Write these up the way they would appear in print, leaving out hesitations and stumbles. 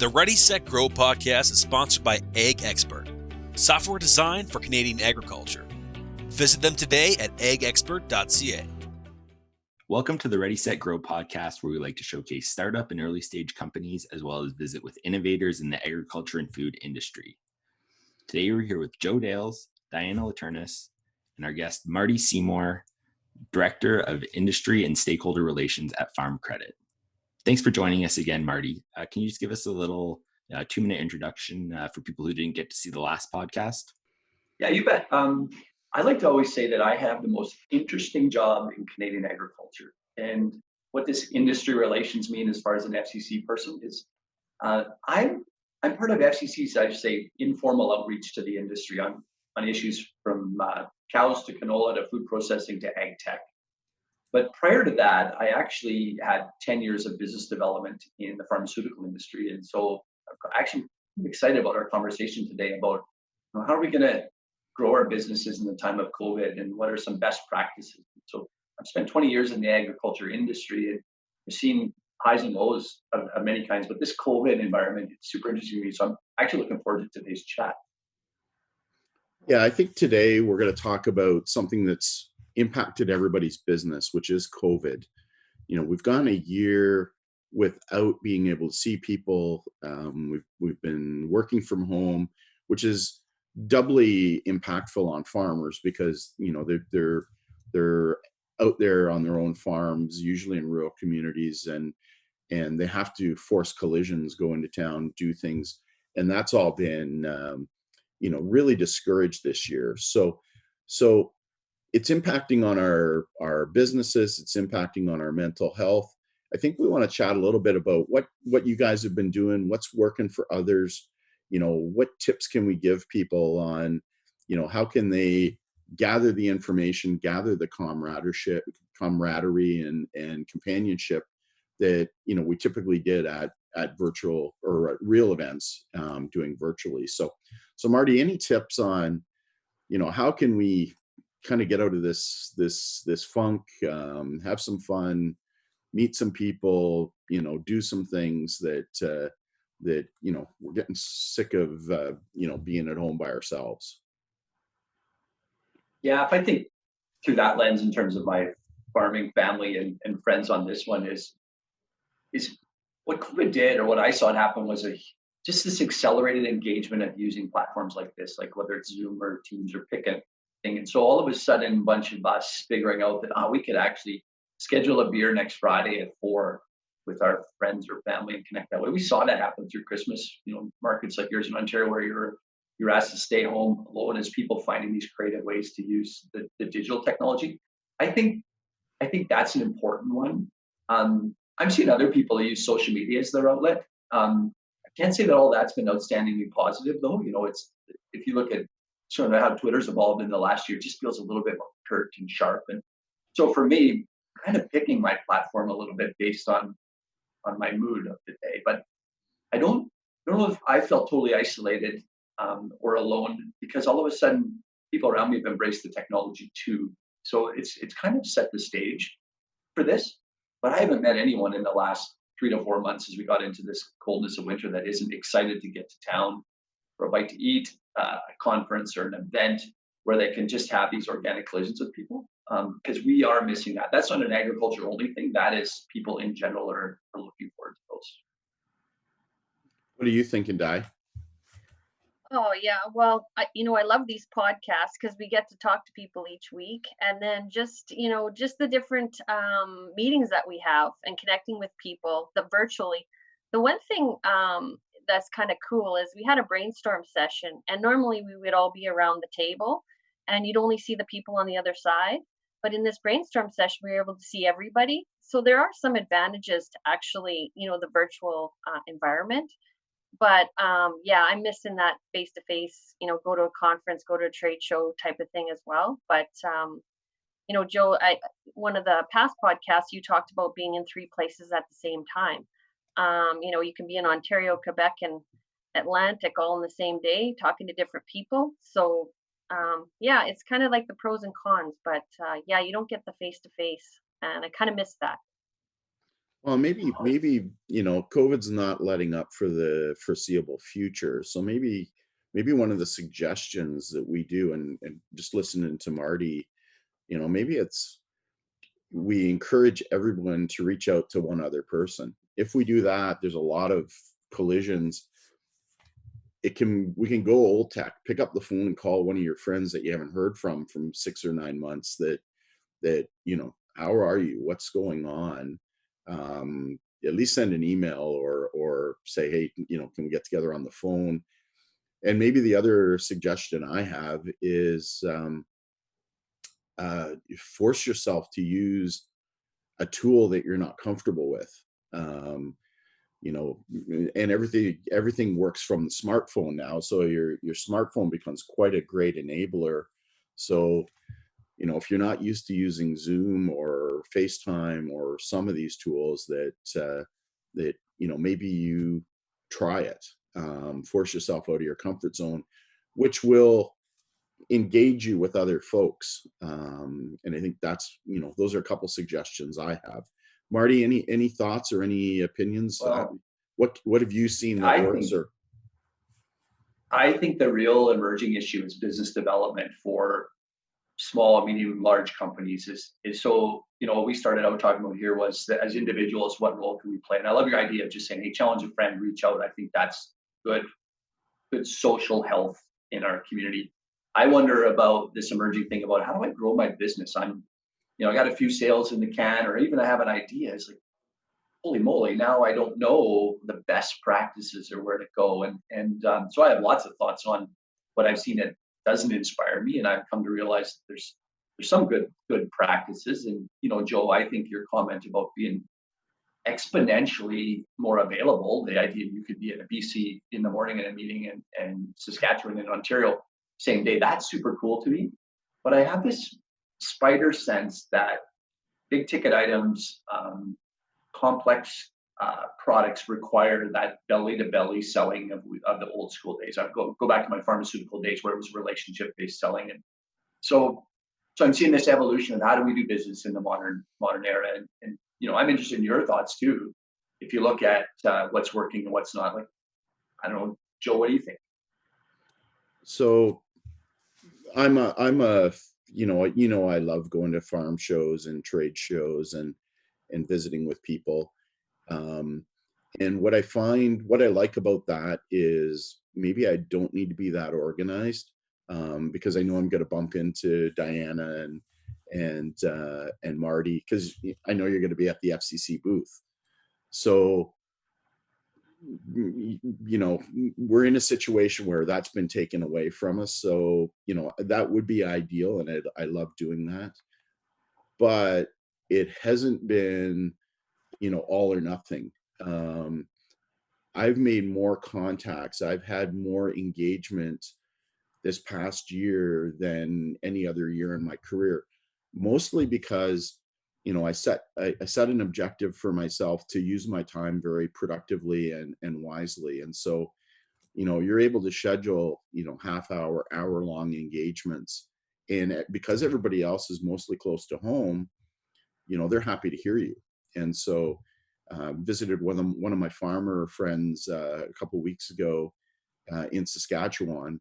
The Ready, Set, Grow podcast is sponsored by Ag Expert, software designed for Canadian agriculture. Visit them today at agexpert.ca. Welcome to the Ready, Set, Grow podcast, where we like to showcase startup and early stage companies, as well as visit with innovators in the agriculture and food industry. Today, we're here with Joe Dales, Diana Laternis, and our guest, Marty Seymour, Director of Industry and Stakeholder Relations at Farm Credit. Thanks for joining us again, Marty. Can you just give us a little 2-minute introduction for people who didn't get to see the last podcast? Yeah, you bet. I like to always say that I have the most interesting job in Canadian agriculture. And what this industry relations mean as far as an FCC person is I'm part of FCC's, I say, informal outreach to the industry on issues from cows to canola to food processing to ag tech. But prior to that, I actually had 10 years of business development in the pharmaceutical industry. And so I'm excited about our conversation today about how are we going to grow our businesses in the time of COVID and what are some best practices. So I've spent 20 years in the agriculture industry and I've seen highs and lows of many kinds, but this COVID environment is super interesting to me. So I'm actually looking forward to today's chat. Yeah, I think today we're going to talk about something that's impacted everybody's business, which is COVID. You know, we've gone a year without being able to see people. We've been working from home, which is doubly impactful on farmers because they're out there on their own farms, usually in rural communities, and they have to force collisions, go into town, do things, and that's all been really discouraged this year. So it's impacting on our businesses. It's impacting on our mental health. I think we want to chat a little bit about what you guys have been doing, what's working for others. What tips can we give people on, how can they gather the information, gather the camaraderie and companionship that, we typically did at virtual or at real events, doing virtually. So Marty, any tips on, how can we kind of get out of this funk, have some fun, meet some people, do some things that we're getting sick of, being at home by ourselves. Yeah, if I think through that lens in terms of my farming family and friends on this one is what COVID did, or what I saw it happen, was just this accelerated engagement of using platforms like this, like whether it's Zoom or Teams or pick a thing. And so all of a sudden, a bunch of us figuring out that we could actually schedule a beer next Friday at 4 with our friends or family and connect that way. We saw that happen through Christmas. Markets like yours in Ontario, where you're asked to stay home alone, as people finding these creative ways to use the digital technology. I think that's an important one. I'm seeing other people that use social media as their outlet. I can't say that all that's been outstandingly positive, though. It's, if you look at sort of how Twitter's evolved in the last year, it just feels a little bit more curt and sharp. And so for me, kind of picking my platform a little bit based on my mood of the day. But I don't know if I felt totally isolated or alone, because all of a sudden people around me have embraced the technology too. So it's kind of set the stage for this. But I haven't met anyone in the last 3 to 4 months as we got into this coldness of winter that isn't excited to get to town for a bite to eat, a conference or an event where they can just have these organic collisions with people, because we are missing that. That's not an agriculture only thing. That is, people in general are looking forward to those. What are you thinking, Di? Oh yeah, well, I love these podcasts because we get to talk to people each week, and then just the different meetings that we have and connecting with people virtually. The one thing that's kind of cool is we had a brainstorm session, and normally we would all be around the table and you'd only see the people on the other side. But in this brainstorm session, we were able to see everybody. So there are some advantages to actually, the virtual environment. But I'm missing that face-to-face, go to a conference, go to a trade show type of thing as well. But, Joe, one of the past podcasts, you talked about being in 3 places at the same time. You can be in Ontario, Quebec, and Atlantic all in the same day, talking to different people. So, it's kind of like the pros and cons. But, you don't get the face-to-face, and I kind of miss that. Well, maybe COVID's not letting up for the foreseeable future. So maybe one of the suggestions that we do, and just listening to Marty, maybe it's we encourage everyone to reach out to one other person. If we do that, there's a lot of collisions. We can go old tech, pick up the phone and call one of your friends that you haven't heard from 6 or 9 months, how are you, what's going on. At least send an email, or say, hey, can we get together on the phone. And maybe the other suggestion I have is, force yourself to use a tool that you're not comfortable with. um, and everything works from the smartphone now, so your smartphone becomes quite a great enabler. So if you're not used to using Zoom or FaceTime or some of these tools, that maybe you try it. Force yourself out of your comfort zone, which will engage you with other folks. And I think those are a couple suggestions I have. Marty, any thoughts or any opinions? Well, What have you seen that I works? think Or I think the real emerging issue is business development for small, medium, large companies is so, what we started out talking about here was that as individuals, what role can we play? And I love your idea of just saying, hey, challenge a friend, reach out. I think that's good social health in our community. I wonder about this emerging thing about how do I grow my business? I got a few sales in the can, or even I have an idea. It's like, holy moly, now I don't know the best practices or where to go. So I have lots of thoughts on what I've seen that doesn't inspire me. And I've come to realize that there's some good practices. And, Joe, I think your comment about being exponentially more available, the idea you could be in a BC in the morning in a meeting, and Saskatchewan and Ontario same day, that's super cool to me. But I have this spider sense that big ticket items, complex products require that belly to belly selling of the old school days. I go back to my pharmaceutical days where it was relationship based selling. And so I'm seeing this evolution of how do we do business in the modern era. And I'm interested in your thoughts too. If you look at what's working and what's not, like, I don't know, Joe, what do you think? so I'm a I love going to farm shows and trade shows, and visiting with people. Um, and what I like about that is maybe I don't need to be that organized, because I know I'm going to bump into Diana and Marty, because I know you're going to be at the FCC booth. So we're in a situation where that's been taken away from us. So that would be ideal, and I love doing that. But it hasn't been all or nothing. Um, I've made more contacts. I've had more engagement this past year than any other year in my career, mostly because I set an objective for myself to use my time very productively and wisely. And so you're able to schedule half hour long engagements, and because everybody else is mostly close to home, they're happy to hear you. And so visited one of my farmer friends a couple of weeks ago in Saskatchewan,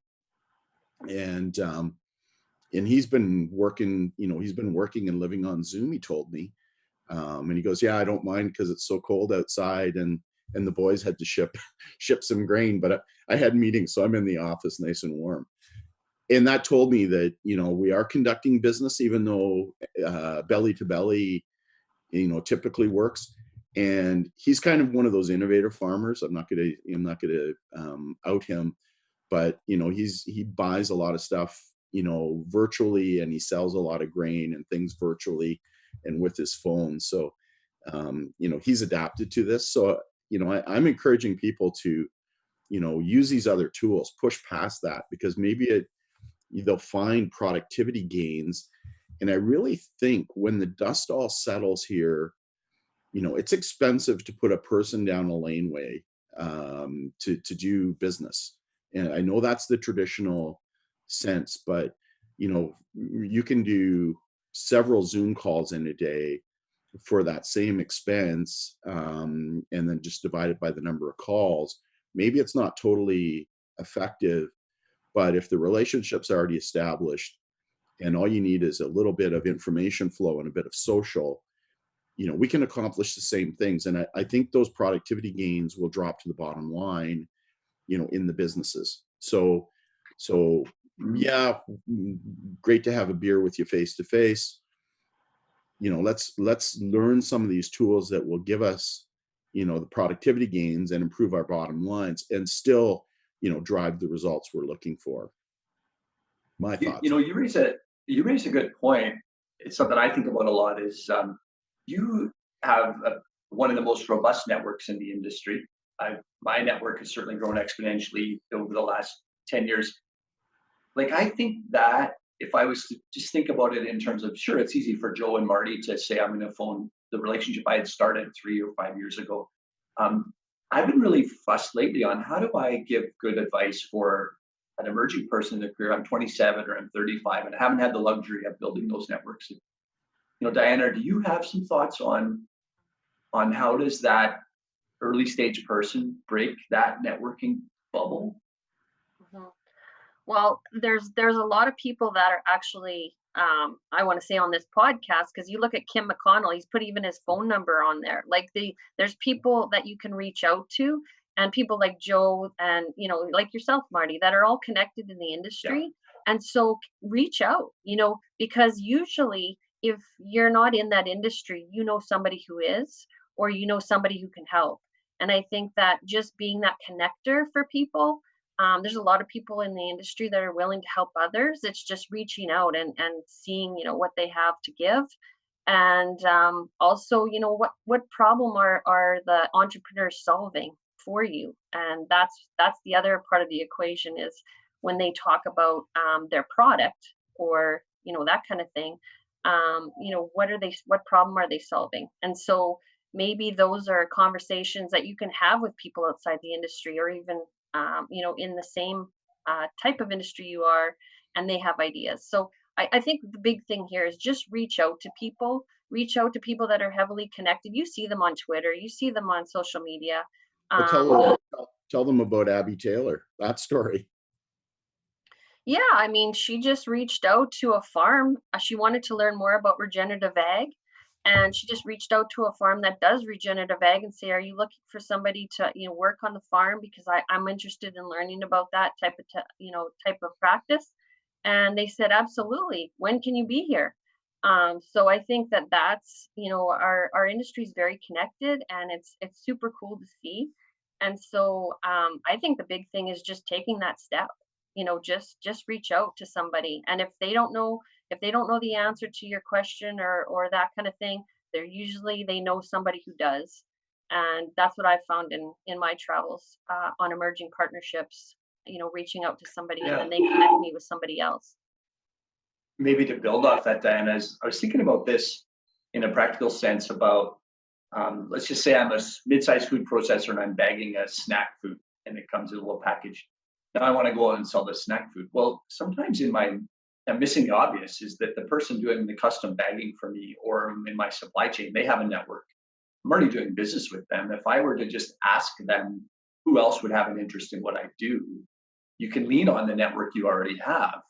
and he's been working. He's been working and living on Zoom, he told me. And he goes, yeah, I don't mind because it's so cold outside, and the boys had to ship some grain, but I had meetings, so I'm in the office nice and warm. And that told me that we are conducting business, even though belly to belly typically works. And he's kind of one of those innovative farmers. I'm not gonna out him, but he buys a lot of stuff virtually, and he sells a lot of grain and things virtually and with his phone. So he's adapted to this. So I'm encouraging people to use these other tools, push past that, because maybe they'll find productivity gains. And I really think when the dust all settles here, it's expensive to put a person down a laneway to do business. And I know that's the traditional sense, but you can do several Zoom calls in a day, for that same expense, and then just divide it by the number of calls, maybe it's not totally effective. But if the relationship's already established and all you need is a little bit of information flow and a bit of social, we can accomplish the same things. And I think those productivity gains will drop to the bottom line, in the businesses. So yeah, great to have a beer with you face to face. Let's learn some of these tools that will give us, the productivity gains and improve our bottom lines and still, drive the results we're looking for. My thoughts. You raise a good point. It's something I think about a lot is you have one of the most robust networks in the industry. My network has certainly grown exponentially over the last 10 years. Like, I think that if I was to just think about it in terms of, sure, it's easy for Joe and Marty to say, I'm going to phone the relationship I had started 3 or 5 years ago. I've been really fussed lately on how do I give good advice for an emerging person in their career. I'm 27 or I'm 35 and I haven't had the luxury of building those networks. Diana, do you have some thoughts on how does that early stage person break that networking bubble? Mhm. Well, there's a lot of people that are actually, I want to say on this podcast, because you look at Kim McConnell, he's put even his phone number on there. Like there's people that you can reach out to, and people like Joe and like yourself, Marty, that are all connected in the industry. Yeah. And so reach out, because usually if you're not in that industry, somebody who is, or somebody who can help. And I think that just being that connector for people. There's a lot of people in the industry that are willing to help others. It's just reaching out and seeing, what they have to give. And also, what problem are the entrepreneurs solving for you? And that's the other part of the equation is when they talk about their product or, that kind of thing, what problem are they solving? And so maybe those are conversations that you can have with people outside the industry or even in the same type of industry you are, and they have ideas. So I think the big thing here is just reach out to people that are heavily connected. You see them on Twitter, you see them on social media. Well, tell them about Abby Taylor, that story. Yeah, I mean, she just reached out to a farm. She wanted to learn more about regenerative ag. And she just reached out to a farm that does regenerative ag and say, are you looking for somebody to, work on the farm? Because I'm interested in learning about that type of practice. And they said, absolutely. When can you be here? So I think that's, our industry is very connected and it's super cool to see. And so I think the big thing is just taking that step, just reach out to somebody. And if they don't know the answer to your question or that kind of thing, they know somebody who does. And that's what I've found in my travels on emerging partnerships, reaching out to somebody and then they connect me with somebody else. Maybe to build off that, Diana, I was thinking about this in a practical sense about, let's just say I'm a mid-sized food processor and I'm bagging a snack food and it comes in a little package. Now I want to go out and sell the snack food. Well, sometimes I'm missing the obvious is that the person doing the custom bagging for me or in my supply chain, they have a network. I'm already doing business with them. If I were to just ask them who else would have an interest in what I do, you can lean on the network you already have.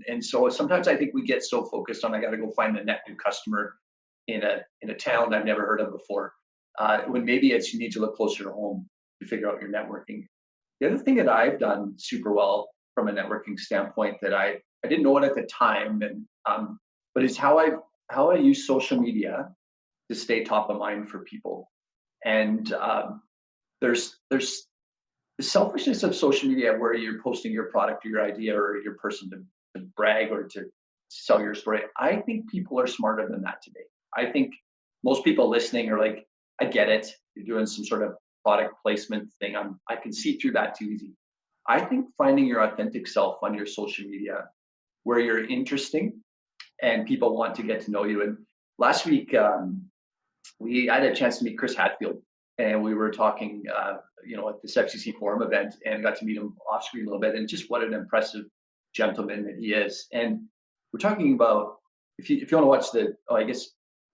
And so sometimes I think we get so focused on I got to go find the net new customer in a town I've never heard of before, when maybe you need to look closer to home to figure out your networking. The other thing that I've done super well from a networking standpoint that I didn't know it at the time, but it's how I use social media to stay top of mind for people. And there's the selfishness of social media where you're posting your product or your idea or your person to brag or to sell your story. I think people are smarter than that today. I think most people listening are like, I get it. You're doing some sort of product placement thing. I can see through that too easy. I think finding your authentic self on your social media where you're interesting and people want to get to know you. And last week, I had a chance to meet Chris Hadfield and we were talking, at this FCC Forum event and got to meet him off screen a little bit and just what an impressive gentleman that he is. And we're talking about, if you want to watch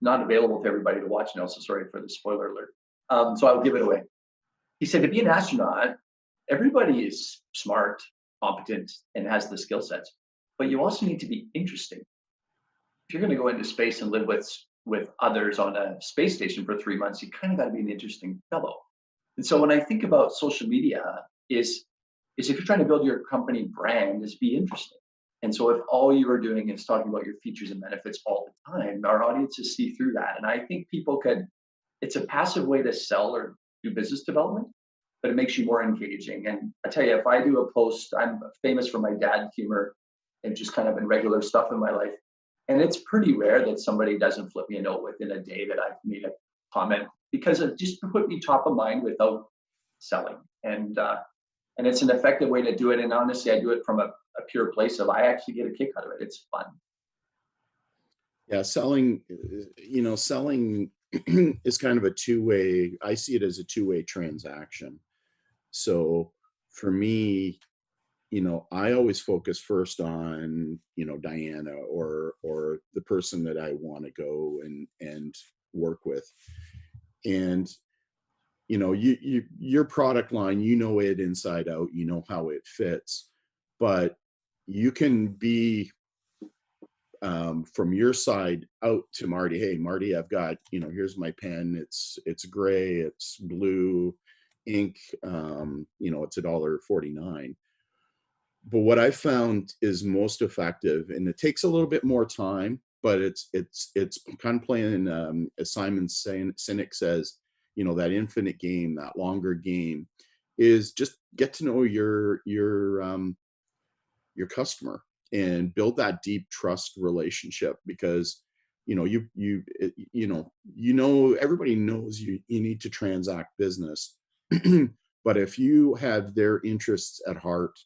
not available to everybody to watch now, so sorry for the spoiler alert. So I'll give it away. He said, to be an astronaut, everybody is smart, competent, and has the skill sets, but you also need to be interesting. If you're going to go into space and live with others on a space station for 3 months, you kind of got to be an interesting fellow. And so when I think about social media, is if you're trying to build your company brand, is be interesting. And so if all you are doing is talking about your features and benefits all the time, our audiences see through that. And I think it's a passive way to sell or do business development, but it makes you more engaging. And I tell you, if I do a post, I'm famous for my dad humor and just kind of in regular stuff in my life. And it's pretty rare that somebody doesn't flip me a note within a day that I've made a comment, because it just put me top of mind without selling. And it's an effective way to do it. And honestly, I do it from a pure place of I actually get a kick out of it. It's fun. Yeah, selling is kind of a two-way. I see it as a two-way transaction. So for me, I always focus first on, Diana or the person that I want to go and work with. And, your product line, it inside out, how it fits, but you can be from your side out to Marty. Hey, Marty, I've got, here's my pen. It's gray, it's blue ink. It's $1.49. But what I found is most effective, and it takes a little bit more time, but it's kind of playing, as Simon Sinek says, that infinite game, that longer game, is just get to know your customer and build that deep trust relationship, because everybody knows you need to transact business. But if you have their interests at heart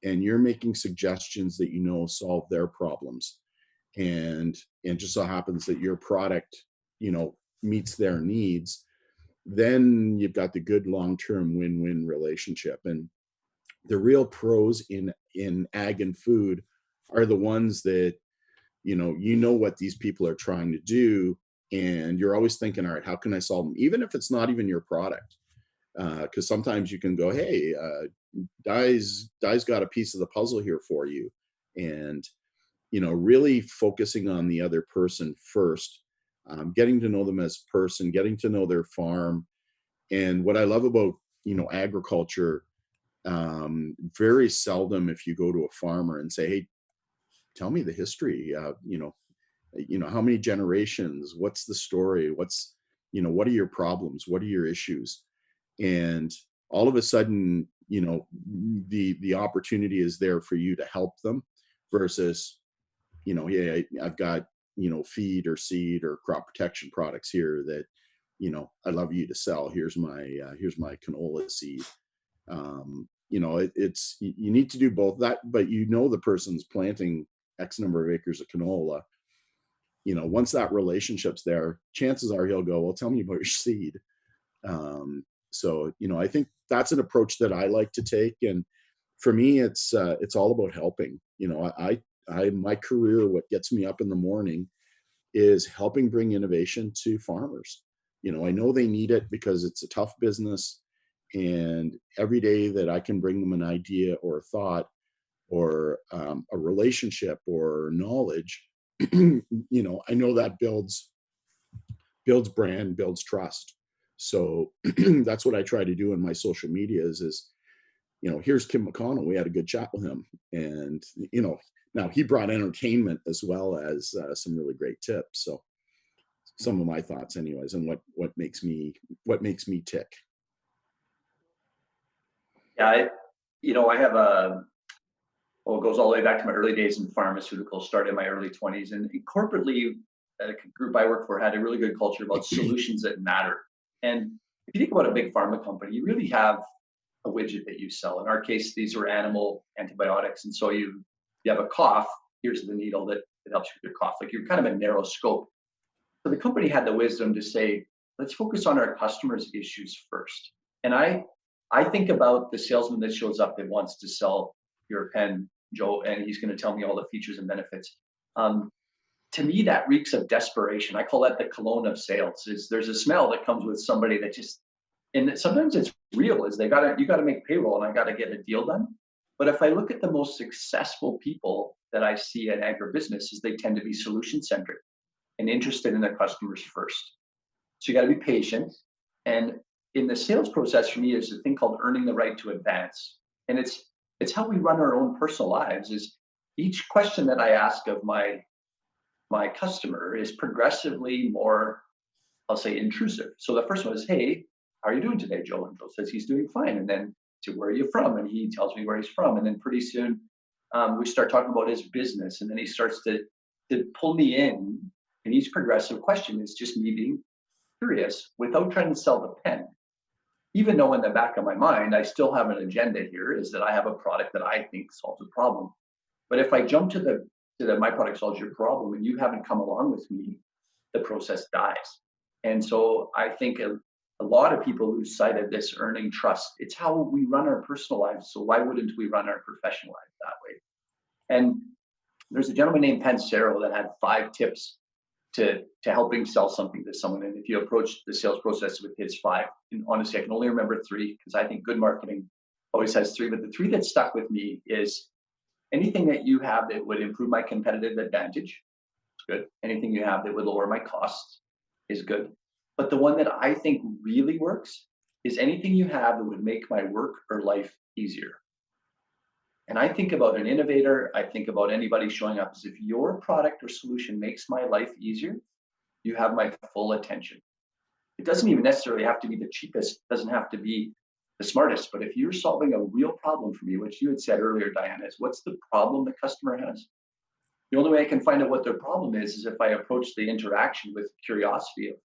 and you're making suggestions that solve their problems, and just so happens that your product meets their needs, then you've got the good long-term win-win relationship. And the real pros in ag and food are the ones that what these people are trying to do, and you're always thinking, all right, how can I solve them, even if it's not even your product? Because sometimes you can go, hey, Di's got a piece of the puzzle here for you, and really focusing on the other person first, getting to know them as a person, getting to know their farm. And what I love about agriculture, very seldom if you go to a farmer and say, hey, tell me the history, how many generations, what's the story, what are your problems, what are your issues? And all of a sudden, the opportunity is there for you to help them, versus, yeah, I've got, feed or seed or crop protection products here that, I'd love you to sell. Here's my canola seed. It's, you need to do both that, but the person's planting X number of acres of canola. Once that relationship's there, chances are he'll go, well, tell me about your seed. So, I think that's an approach that I like to take. And for me, it's all about helping. My career, what gets me up in the morning is helping bring innovation to farmers. I know they need it because it's a tough business. And every day that I can bring them an idea or a thought or a relationship or knowledge, I know that builds brand, builds trust. So that's what I try to do in my social media is here's Kim McConnell. We had a good chat with him, and now he brought entertainment as well as some really great tips. So some of my thoughts, anyways, and what makes me tick. Yeah, I have it goes all the way back to my early days in pharmaceuticals, started in my early 20s. And corporately, a group I worked for had a really good culture about solutions that matter. And if you think about a big pharma company, you really have a widget that you sell. In our case, these were animal antibiotics. And so you have a cough, here's the needle that helps you with your cough. Like, you're kind of a narrow scope. So the company had the wisdom to say, let's focus on our customers' issues first. And I think about the salesman that shows up that wants to sell your pen, Joe, and he's going to tell me all the features and benefits. to me, that reeks of desperation. I call that the cologne of sales. Is there's a smell that comes with somebody that just, and sometimes it's real, is you gotta make payroll and I gotta get a deal done. But if I look at the most successful people that I see in agribusiness, is they tend to be solution centric and interested in their customers first. So you got to be patient. And in the sales process, for me, is a thing called earning the right to advance. And it's how we run our own personal lives. Is each question that I ask of my customer is progressively more, I'll say, intrusive. So the first one is, hey, how are you doing today, Joe? And Joe says he's doing fine. And then, to where are you from? And he tells me where he's from. And then pretty soon we start talking about his business. And then he starts to pull me in. And each progressive question is just me being curious without trying to sell the pen. Even though in the back of my mind, I still have an agenda here, is that I have a product that I think solves a problem. But if I jump to the my product solves your problem and you haven't come along with me, the process dies. And so I think a lot of people lose sight of this earning trust. It's how we run our personal lives. So why wouldn't we run our professional lives that way? And there's a gentleman named Pansero that had 5 tips to helping sell something to someone. And if you approach the sales process with his 5, and honestly, I can only remember 3 because I think good marketing always has 3. But the 3 that stuck with me is anything that you have that would improve my competitive advantage is good. Anything you have that would lower my costs is good. But the one that I think really works is anything you have that would make my work or life easier. And I think about an innovator, I think about anybody showing up as, if your product or solution makes my life easier, you have my full attention. It doesn't even necessarily have to be the cheapest, it doesn't have to be the smartest, but if you're solving a real problem for me, which you had said earlier, Diana, is what's the problem the customer has? The only way I can find out what their problem is if I approach the interaction with curiosity of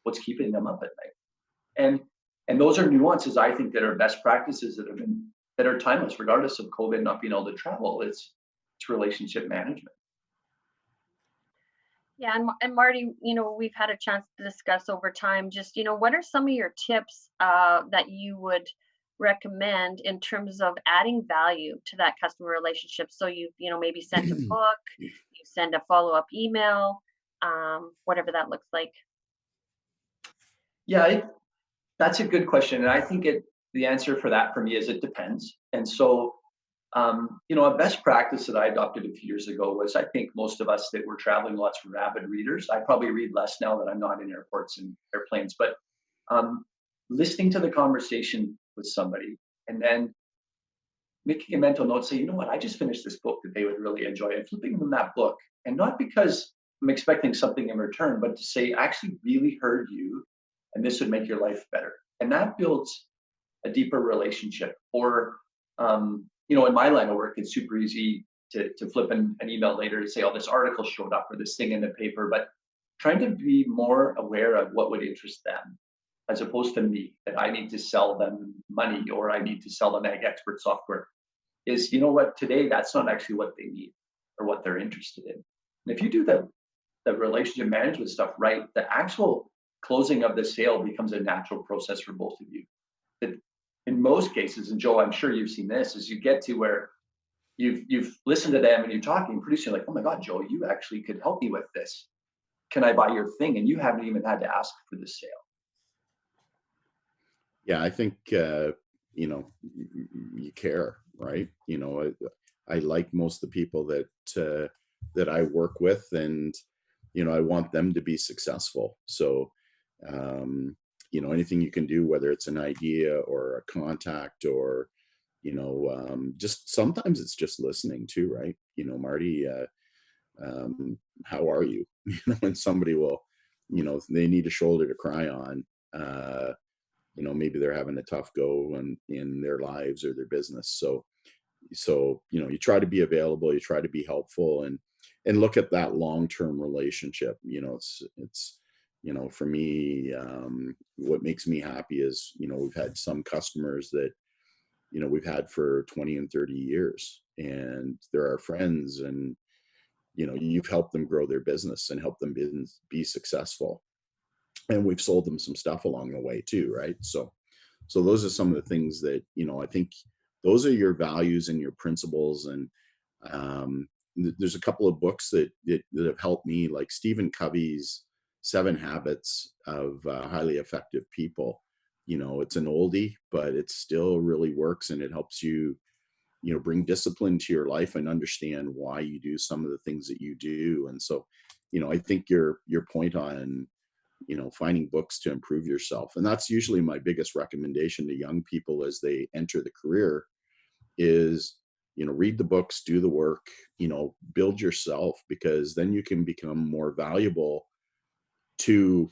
what's keeping them up at night. And those are nuances, I think, that are best practices that are timeless, regardless of COVID not being able to travel. It's relationship management. Yeah, and Marty, we've had a chance to discuss over time, just, what are some of your tips that you would recommend in terms of adding value to that customer relationship? So you maybe send a book, you send a follow-up email, whatever that looks like. Yeah, that's a good question. And I think the answer for that for me is it depends. And so, a best practice that I adopted a few years ago was, I think most of us that were traveling lots were avid readers. I probably read less now that I'm not in airports and airplanes, but listening to the conversation with somebody and then making a mental note, say, you know what, I just finished this book that they would really enjoy, and flipping them that book. And not because I'm expecting something in return, but to say, I actually really heard you and this would make your life better. And that builds a deeper relationship. Or, in my line of work, it's super easy to flip an email later to say, oh, this article showed up or this thing in the paper, but trying to be more aware of what would interest them, as opposed to me, that I need to sell them money or I need to sell them Ag Expert software, is, today, that's not actually what they need or what they're interested in. And if you do the relationship management stuff right, the actual closing of the sale becomes a natural process for both of you. That in most cases, and Joe, I'm sure you've seen this, is you get to where you've listened to them and you're talking, pretty soon, like, oh my God, Joe, you actually could help me with this. Can I buy your thing? And you haven't even had to ask for the sale. Yeah, I think, you care, right? I like most of the people that I work with, and, I want them to be successful. So, anything you can do, whether it's an idea or a contact or, just sometimes it's just listening too, right? Marty, how are you? When somebody will, they need a shoulder to cry on, maybe they're having a tough go in their lives or their business. So, you try to be available, you try to be helpful, and look at that long-term relationship. It's for me, what makes me happy is, we've had some customers that, we've had for 20 and 30 years, and they're our friends, and, you've helped them grow their business and help them be successful. And we've sold them some stuff along the way too, right? So those are some of the things that, I think those are your values and your principles. And, there's a couple of books that have helped me, like Stephen Covey's 7 Habits of Highly Effective People. It's an oldie, but it still really works, and it helps you, bring discipline to your life and understand why you do some of the things that you do. And so, I think your point on, finding books to improve yourself, and that's usually my biggest recommendation to young people as they enter the career is, read the books, do the work, build yourself, because then you can become more valuable to,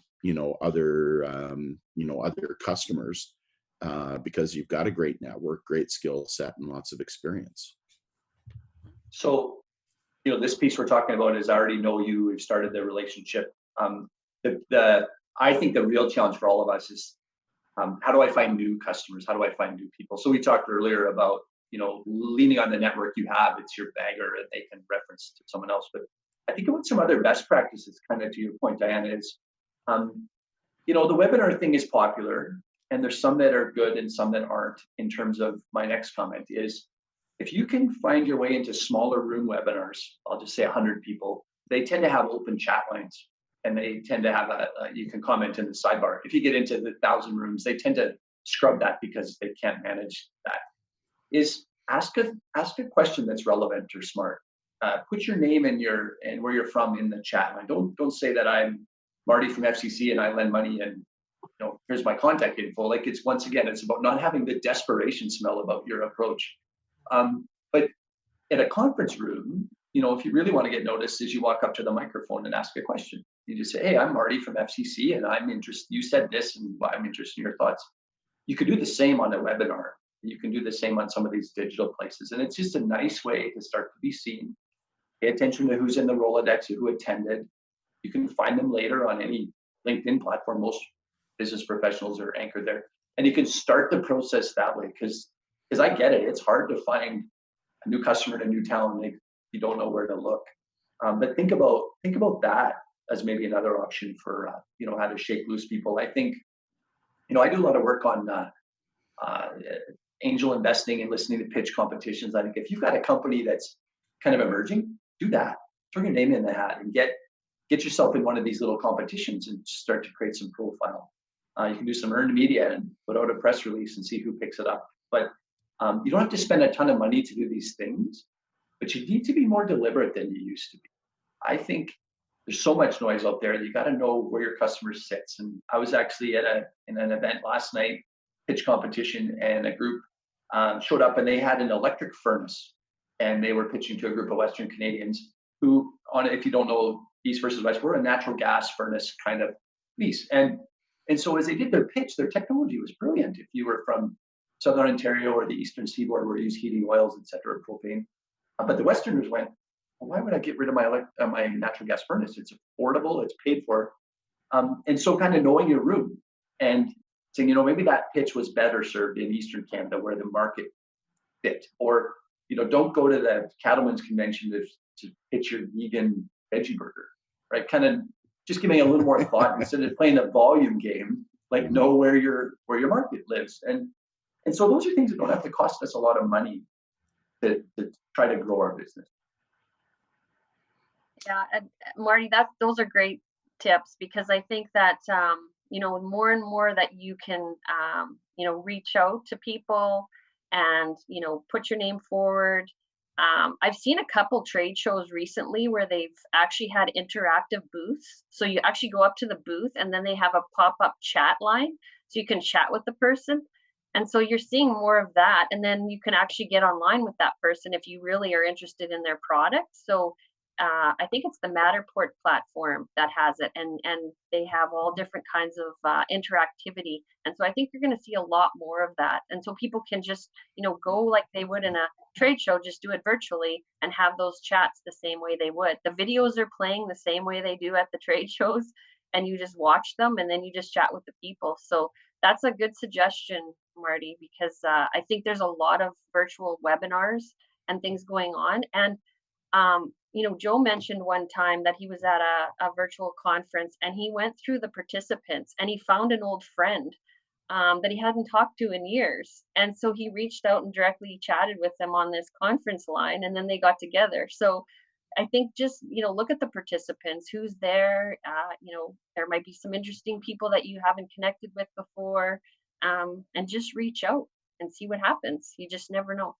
other customers, because you've got a great network, great skill set, and lots of experience. So, this piece we're talking about is I already know you. We've started the relationship. I think the real challenge for all of us is how do I find new customers? How do I find new people? So we talked earlier about leaning on the network you have. It's your bagger, and they can reference to someone else. But I think about some other best practices, kind of to your point, Diana, is the webinar thing is popular, and there's some that are good and some that aren't. In terms of my next comment is, if you can find your way into smaller room webinars, I'll just say 100 people, they tend to have open chat lines, and they tend to have you can comment in the sidebar. If you get into the 1,000 rooms, they tend to scrub that because they can't manage that. Is ask a question that's relevant or smart. Put your name and where you're from in the chat line. Don't say that I'm Marty from FCC and I lend money and here's my contact info. Like, it's, once again, it's about not having the desperation smell about your approach. But at a conference room, if you really want to get noticed, is you walk up to the microphone and ask a question. You just say, hey, I'm Marty from FCC and I'm interested. You said this and I'm interested in your thoughts. You could do the same on a webinar. You can do the same on some of these digital places. And it's just a nice way to start to be seen. Pay attention to who's in the Rolodex, who attended. You can find them later on any LinkedIn platform. Most business professionals are anchored there. And you can start the process that way, because I get it. It's hard to find a new customer in a new town if you don't know where to look. But think about that as maybe another option for how to shake loose people. I think I do a lot of work on angel investing and listening to pitch competitions. I think if you've got a company that's kind of emerging, do that. Throw your name in the hat and get yourself in one of these little competitions and start to create some profile. You can do some earned media and put out a press release and see who picks it up. But you don't have to spend a ton of money to do these things, but you need to be more deliberate than you used to be. I think there's so much noise out there. You got to know where your customer sits. And I was actually in an event last night, pitch competition, and a group showed up and they had an electric furnace, and they were pitching to a group of Western Canadians who, if you don't know East versus West, we're a natural gas furnace kind of piece. And so as they did their pitch, their technology was brilliant. If you were from Southern Ontario or the Eastern Seaboard, where you use heating oils, et cetera, propane. But the Westerners went, well, why would I get rid of my natural gas furnace? It's affordable, it's paid for. And so kind of knowing your room and saying, maybe that pitch was better served in Eastern Canada where the market fit. Or, don't go to the Cattlemen's Convention to pitch your vegan veggie burger, right? Kind of just giving a little more thought instead of playing a volume game, like know where your market lives. And so those are things that don't have to cost us a lot of money to try to grow our business. Yeah, and Marty, those are great tips, because I think that more and more that you can reach out to people and put your name forward. I've seen a couple trade shows recently where they've actually had interactive booths. So you actually go up to the booth and then they have a pop-up chat line, so you can chat with the person. And so you're seeing more of that. And then you can actually get online with that person if you really are interested in their product. So I think it's the Matterport platform that has it, and they have all different kinds of interactivity. And so I think you're going to see a lot more of that. And so people can just, go like they would in a trade show, just do it virtually and have those chats the same way they would. The videos are playing the same way they do at the trade shows, and you just watch them and then you just chat with the people. So that's a good suggestion, Marty, because I think there's a lot of virtual webinars and things going on. And Joe mentioned one time that he was at a virtual conference, and he went through the participants and he found an old friend that he hadn't talked to in years. And so he reached out and directly chatted with them on this conference line, and then they got together. So I think just, look at the participants, who's there. There might be some interesting people that you haven't connected with before, and just reach out and see what happens. You just never know.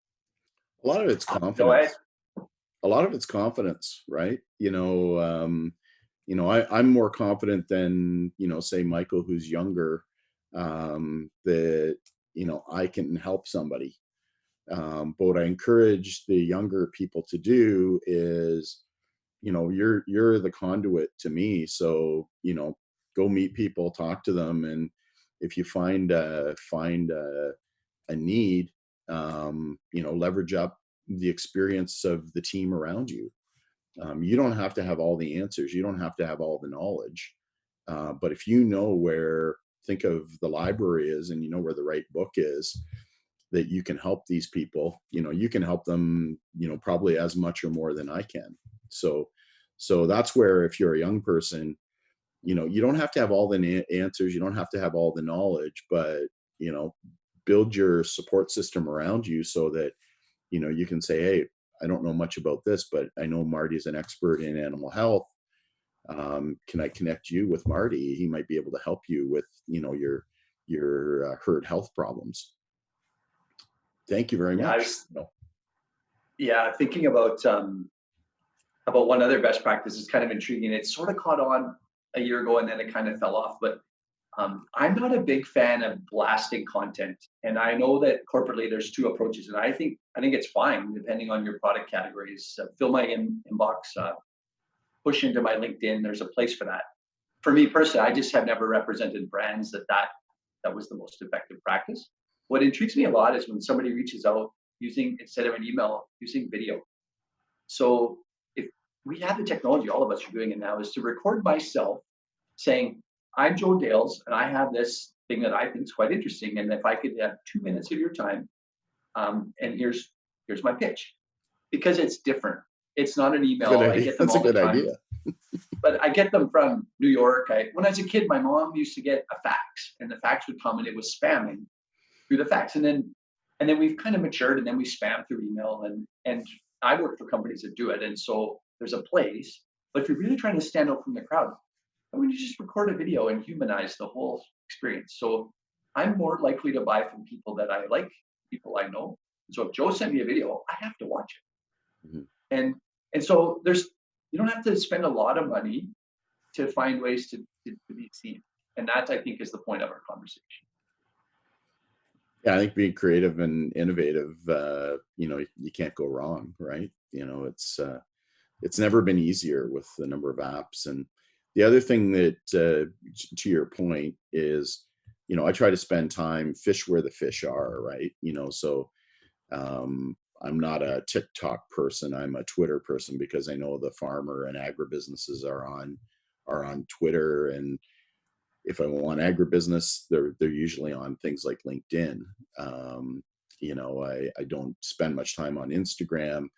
A lot of it's No, confidence. A lot of it's confidence, right? I'm more confident than, say Michael, who's younger, that, I can help somebody. But what I encourage the younger people to do is, you're the conduit to me. So, go meet people, talk to them. And if you find a need, leverage up the experience of the team around you. You don't have to have all the answers. You don't have to have all the knowledge. But if you know where, think of the library is, and you know where the right book is, that you can help these people, you can help them, probably as much or more than I can. So that's where, if you're a young person, you don't have to have all the answers. You don't have to have all the knowledge, but, build your support system around you so that, you can say, hey, I don't know much about this, but I know Marty's an expert in animal health. Can I connect you with Marty? He might be able to help you with, your herd health problems. Thank you very much. Thinking about one other best practice is kind of intriguing. It sort of caught on a year ago and then it kind of fell off. But I'm not a big fan of blasting content, and I know that corporately there's two approaches, and I think it's fine depending on your product categories. Fill my inbox, push into my LinkedIn. There's a place for that. For me personally, I just have never represented brands that was the most effective practice. What intrigues me a lot is when somebody reaches out using, instead of an email, using video. So if we have the technology, all of us are doing it now, is to record myself saying, I'm Joe Dales, and I have this thing that I think is quite interesting. And if I could have 2 minutes of your time, and here's my pitch, because it's different. It's not an email. I get them That's all the time. Idea. But I get them from New York. When I was a kid, my mom used to get a fax, and the fax would come, and it was spamming through the fax. And then we've kind of matured, and then we spam through email. And I work for companies that do it, and so there's a place. But if you're really trying to stand out from the crowd, why wouldn't you just record a video and humanize the whole experience? So I'm more likely to buy from people that I like, people I know. So if Joe sent me a video, I have to watch it. Mm-hmm. And so you don't have to spend a lot of money to find ways to be seen. And that, I think, is the point of our conversation. Yeah, I think being creative and innovative, you can't go wrong, right? It's never been easier with the number of apps. And the other thing that, to your point, is, I try to spend time, fish where the fish are, right? So I'm not a TikTok person. I'm a Twitter person, because I know the farmer and agribusinesses are on Twitter. And if I want agribusiness, they're usually on things like LinkedIn. I don't spend much time on Instagram.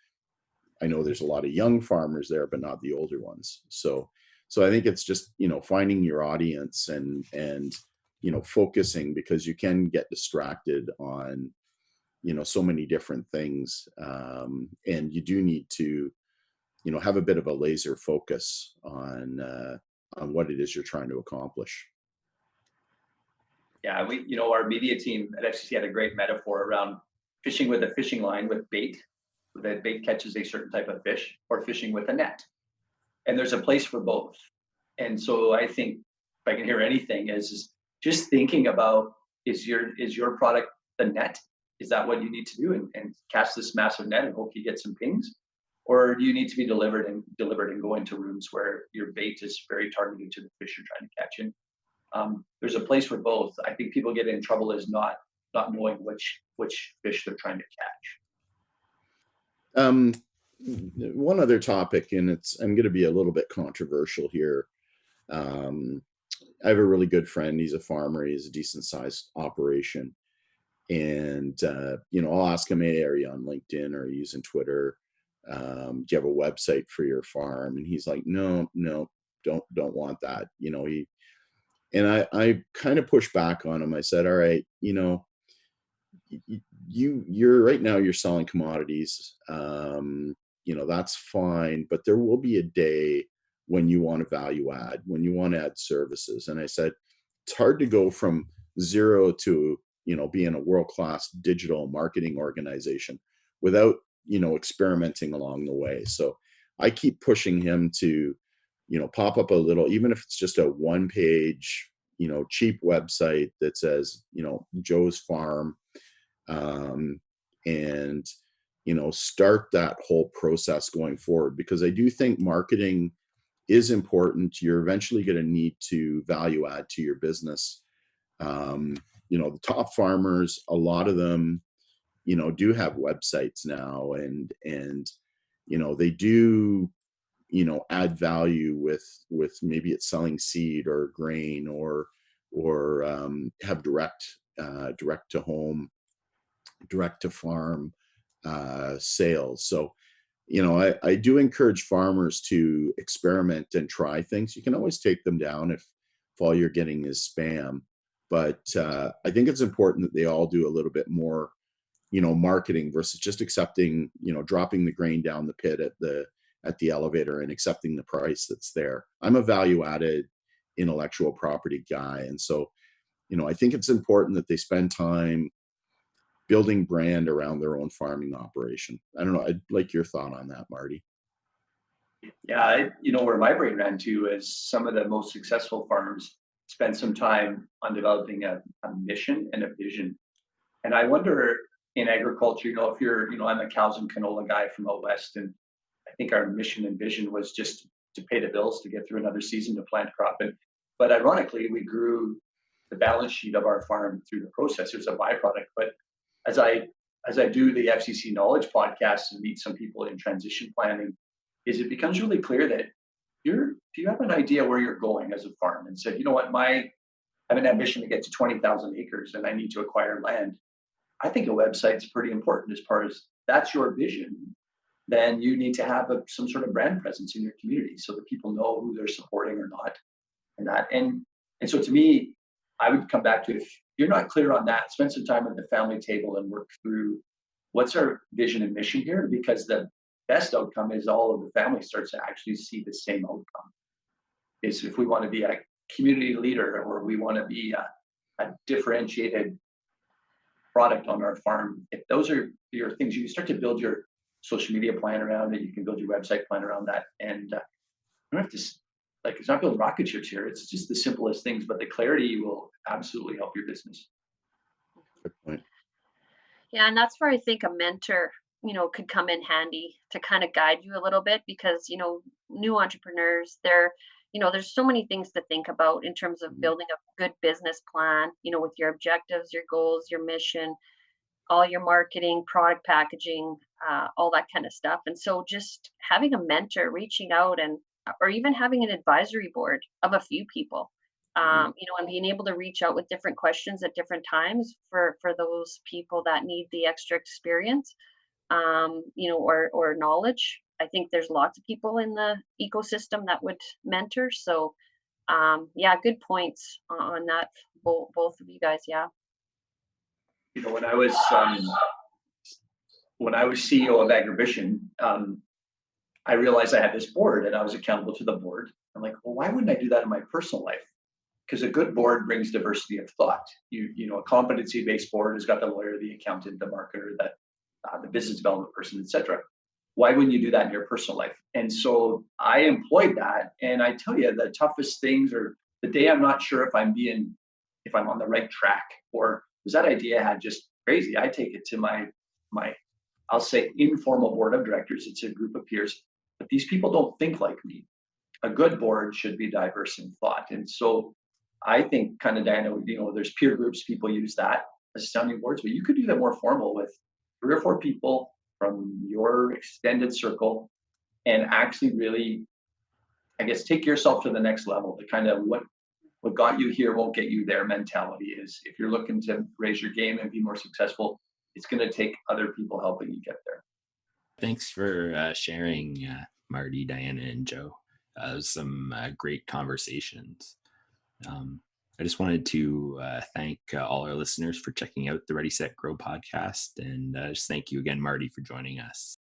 I know there's a lot of young farmers there, but not the older ones. So I think it's just, finding your audience and focusing, because you can get distracted on, so many different things. And you do need to, have a bit of a laser focus on what it is you're trying to accomplish. Yeah, our media team at FCC had a great metaphor around fishing with a fishing line with bait. That bait catches a certain type of fish, or fishing with a net. And there's a place for both. And so I think, if I can hear anything, is just thinking about, is your product the net? Is that what you need to do, and cast this massive net and hope you get some pings? Or do you need to be delivered and go into rooms where your bait is very targeted to the fish you're trying to catch? And there's a place for both. I think people get in trouble is not knowing which fish they're trying to catch. One other topic, and I'm going to be a little bit controversial here. I have a really good friend. He's a farmer. He has a decent sized operation. And, I'll ask him, hey, are you on LinkedIn, or are you using Twitter? Do you have a website for your farm? And he's like, no, don't want that. And I kind of pushed back on him. I said, all right, you're right now, you're selling commodities. that's fine, but there will be a day when you want to value add, when you want to add services. And I said, it's hard to go from zero to, being a world-class digital marketing organization without, experimenting along the way. So I keep pushing him to, pop up a little, even if it's just a one-page, cheap website that says, Joe's Farm, and, start that whole process going forward, because I do think marketing is important. You're eventually going to need to value add to your business. The top farmers, a lot of them, do have websites now, and they do, add value with maybe it's selling seed or grain, or have direct to home, direct to farm sales. So I do encourage farmers to experiment and try things. You can always take them down if all you're getting is spam, but I think it's important that they all do a little bit more, marketing versus just accepting, dropping the grain down the pit at the elevator and accepting the price that's there. I'm a value added intellectual property guy, and so I think it's important that they spend time building brand around their own farming operation. I don't know. I'd like your thought on that, Marty. Yeah, where my brain ran to is some of the most successful farms spend some time on developing a mission and a vision. And I wonder in agriculture, if you're, I'm a cows and canola guy from out west, and I think our mission and vision was just to pay the bills to get through another season to plant crop. But ironically, we grew the balance sheet of our farm through the process. It was a byproduct. But as I do the FCC Knowledge podcast and meet some people in transition planning, it becomes really clear that if you have an idea where you're going as a farm and said, I have an ambition to get to 20,000 acres and I need to acquire land, I think a website's pretty important. As far as that's your vision, then you need to have some sort of brand presence in your community so that people know who they're supporting or not. And so to me, I would come back to, if you're not clear on that, spend some time at the family table and work through what's our vision and mission here, because the best outcome is all of the family starts to actually see the same outcome. Is if we want to be a community leader, or we want to be a differentiated product on our farm, if those are your things, you start to build your social media plan around it. You can build your website plan around that. And you don't have to, it's not building rocket ships here. It's just the simplest things, but the clarity will absolutely help your business. Good point. Yeah, and that's where I think a mentor, could come in handy to kind of guide you a little bit, because, new entrepreneurs, there's so many things to think about in terms of building a good business plan, with your objectives, your goals, your mission, all your marketing, product packaging, all that kind of stuff. And so just having a mentor, reaching out, or even having an advisory board of a few people, and being able to reach out with different questions at different times for those people that need the extra experience, or knowledge. I think there's lots of people in the ecosystem that would mentor. So, yeah, good points on that, both of you guys. Yeah. When I was CEO of Agribition, I realized I had this board and I was accountable to the board. I'm like, well, why wouldn't I do that in my personal life? Because a good board brings diversity of thought. A competency-based board has got the lawyer, the accountant, the marketer, the business development person, etc. Why wouldn't you do that in your personal life? And so I employed that. And I tell you, the toughest things are the day I'm not sure if I'm on the right track, or was that idea had just crazy. I take it to my I'll say informal board of directors. It's a group of peers, but these people don't think like me. A good board should be diverse in thought. And so I think, kind of, Diana, there's peer groups, people use that as sounding boards, but you could do that more formal with 3 or 4 people from your extended circle, and actually really, I guess, take yourself to the next level. The kind of what got you here won't get you there mentality is, if you're looking to raise your game and be more successful, it's going to take other people helping you get there. Thanks for sharing, Marty, Diana, and Joe. It was some great conversations. I just wanted to thank all our listeners for checking out the Ready, Set, Grow podcast. And just thank you again, Marty, for joining us.